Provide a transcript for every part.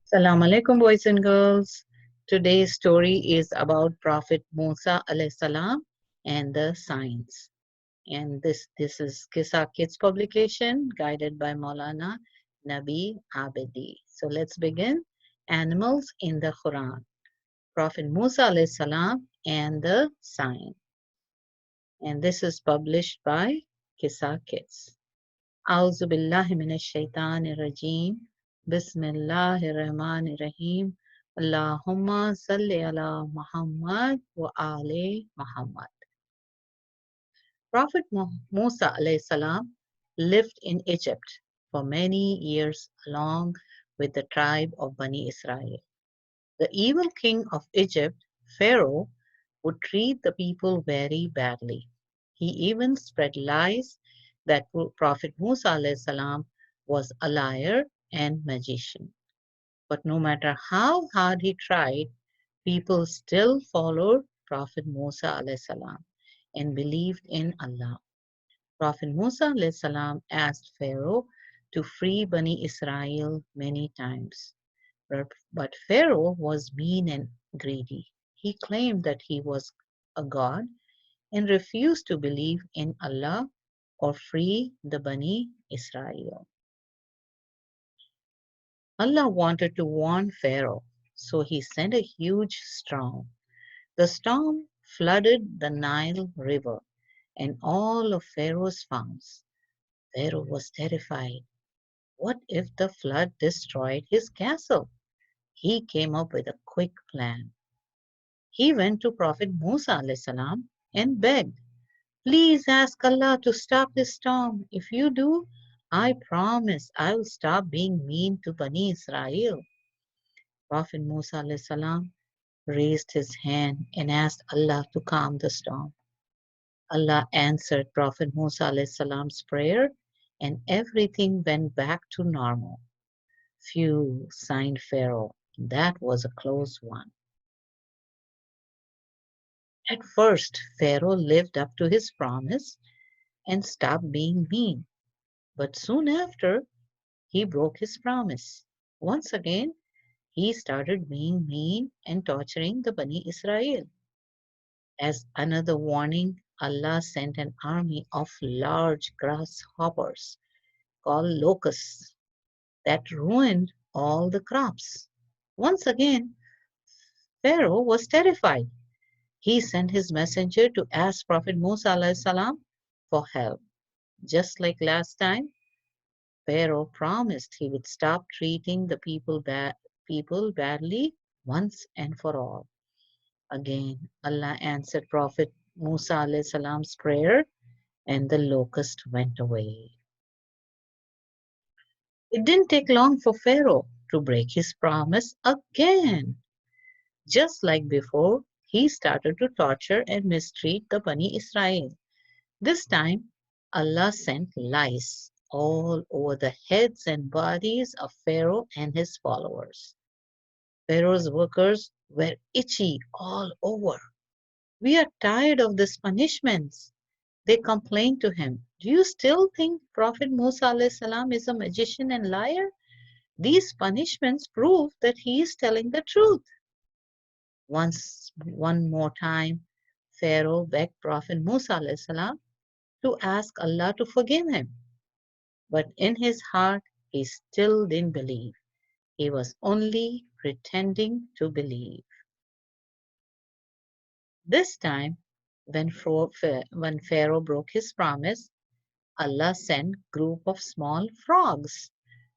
Assalamu alaikum, boys and girls. Today's story is about Prophet Musa alayhi salam and the signs. And this is Kisa Kids publication guided by Moulana Nabi Abidi. So let's begin. Animals in the Quran. Prophet Musa alayhi salam and the sign. And this is published by Kisa Kids. أعوذ بالله من الشيطان الرجيم بسم الله الرحمن الرحيم اللهم صل على محمد وآل Muhammad. Prophet Musa alayhi salam lived in Egypt for many years along with the tribe of Bani Israel. The evil king of Egypt, Pharaoh, would treat the people very badly. He even spread lies that Prophet Musa alayhi salam was a liar and magician. But no matter how hard he tried, people still followed Prophet Musa alayhi salam and believed in Allah. Prophet Musa alayhi salam asked Pharaoh to free Bani Israel many times. But Pharaoh was mean and greedy. He claimed that he was a god and refused to believe in Allah or free the Bani Israel. Allah wanted to warn Pharaoh, so he sent a huge storm. The storm flooded the Nile River and all of Pharaoh's farms. Pharaoh was terrified. What if the flood destroyed his castle? He came up with a quick plan. He went to Prophet Musa alayhi salam and begged, "Please ask Allah to stop this storm. If you do, I promise I will stop being mean to Bani Israel." Prophet Musa alayhi salam raised his hand and asked Allah to calm the storm. Allah answered Prophet Musa alayhi salam's prayer and everything went back to normal. Phew, sighed Pharaoh. That was a close one. At first, Pharaoh lived up to his promise and stopped being mean. But soon after, he broke his promise. Once again, he started being mean and torturing the Bani Israel. As another warning, Allah sent an army of large grasshoppers called locusts that ruined all the crops. Once again, Pharaoh was terrified. He sent his messenger to ask Prophet Musa alayhi salam for help. Just like last time, Pharaoh promised he would stop treating the people badly once and for all. Again, Allah answered Prophet Musa alayhi salam's prayer and the locust went away. It didn't take long for Pharaoh to break his promise again. Just like before, he started to torture and mistreat the Bani Israel. This time, Allah sent lice all over the heads and bodies of Pharaoh and his followers. Pharaoh's workers were itchy all over. "We are tired of these punishments," they complained to him. "Do you still think Prophet Musa alayhi salam is a magician and liar? These punishments prove that he is telling the truth." One more time, Pharaoh begged Prophet Musa alayhi salam to ask Allah to forgive him. But in his heart, he still didn't believe. He was only pretending to believe. This time, when Pharaoh broke his promise, Allah sent group of small frogs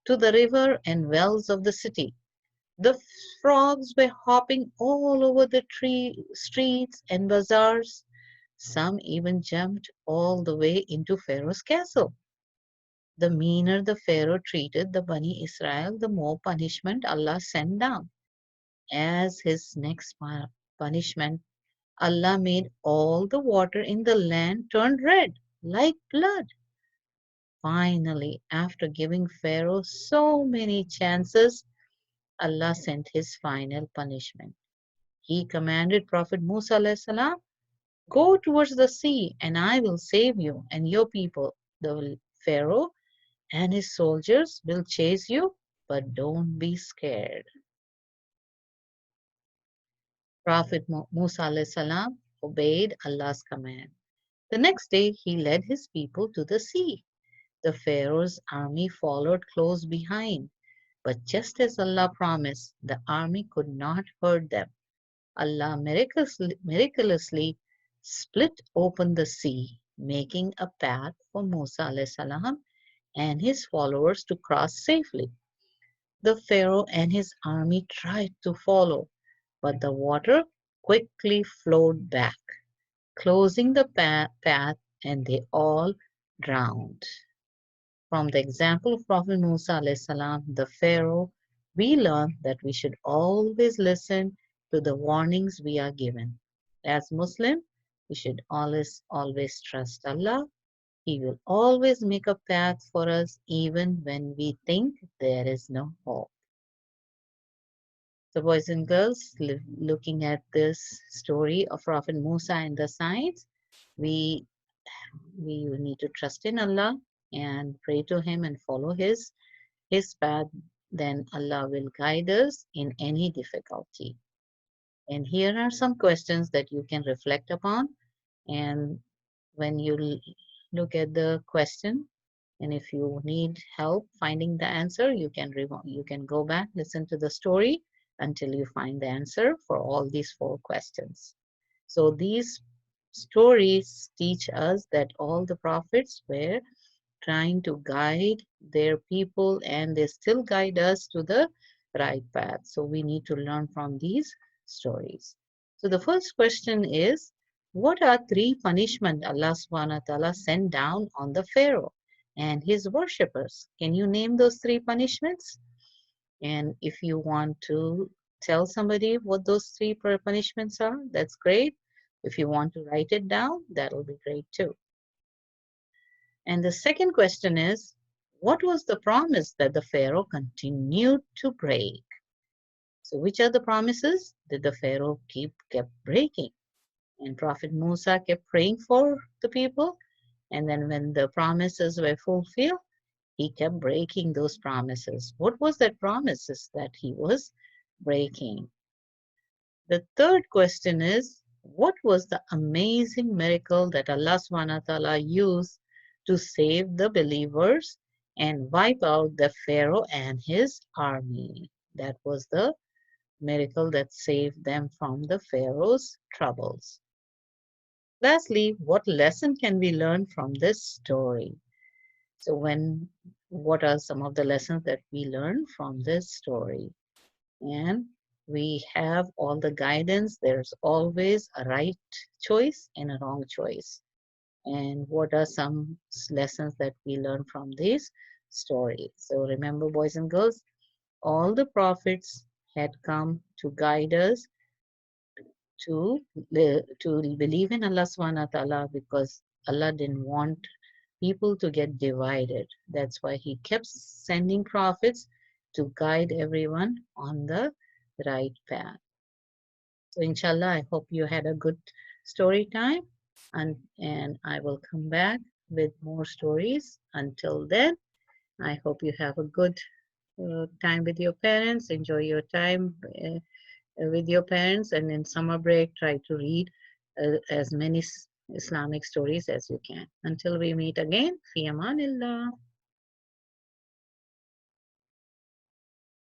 to the river and wells of the city. The frogs were hopping all over the streets and bazaars. Some even jumped all the way into Pharaoh's castle. The meaner the Pharaoh treated the Bani Israel, the more punishment Allah sent down. As his next punishment, Allah made all the water in the land turn red, like blood. Finally, after giving Pharaoh so many chances, Allah sent his final punishment. He commanded Prophet Musa alayhi salam, "Go towards the sea and I will save you and your people. The Pharaoh and his soldiers will chase you but don't be scared. Prophet Musa alayhi salam obeyed Allah's command. The next day, he led his people to the sea. The Pharaoh's army followed close behind. But just as Allah promised, the army could not hurt them. Allah miraculously split open the sea, making a path for Musa alayhi salam and his followers to cross safely. The Pharaoh and his army tried to follow, but the water quickly flowed back, closing the path, and they all drowned. From the example of Prophet Musa alayhi salam, the Pharaoh, we learn that we should always listen to the warnings we are given. As Muslim, we should always trust Allah. He will always make a path for us even when we think there is no hope. So boys and girls, looking at this story of Prophet Musa and the signs, we we need to trust in Allah and pray to Him and follow His path. Then Allah will guide us in any difficulty. And here are some questions that you can reflect upon. And when you look at the question, and if you need help finding the answer, you can go back, listen to the story until you find the answer for all these four questions. So these stories teach us that all the prophets were trying to guide their people and they still guide us to the right path. So we need to learn from these stories. So the first question is, what are three punishments Allah subhanahu wa ta'ala sent down on the Pharaoh and his worshippers? Can you name those three punishments? And if you want to tell somebody what those three punishments are, that's great. If you want to write it down, that'll be great too. And the second question is, what was the promise that the Pharaoh continued to break? So which are the promises that the Pharaoh kept breaking? And Prophet Musa kept praying for the people. And then when the promises were fulfilled, he kept breaking those promises. What was that promises that he was breaking? The third question is, what was the amazing miracle that Allah subhanahu wa ta'ala used to save the believers and wipe out the Pharaoh and his army? That was the miracle that saved them from the Pharaoh's troubles. Lastly, what lesson can we learn from this story? So what are some of the lessons that we learn from this story? And we have all the guidance. There's always a right choice and a wrong choice. And what are some lessons that we learn from this story? So remember, boys and girls, all the prophets had come to guide us to, to believe in Allah subhanahu wa ta'ala because Allah didn't want people to get divided. That's why He kept sending prophets to guide everyone on the right path. So inshallah, I hope you had a good story time and I will come back with more stories. Until then, I hope you have a good time with your parents. Enjoy your time with your parents, and in summer break, try to read as many Islamic stories as you can. Until we meet again, fi amanillah.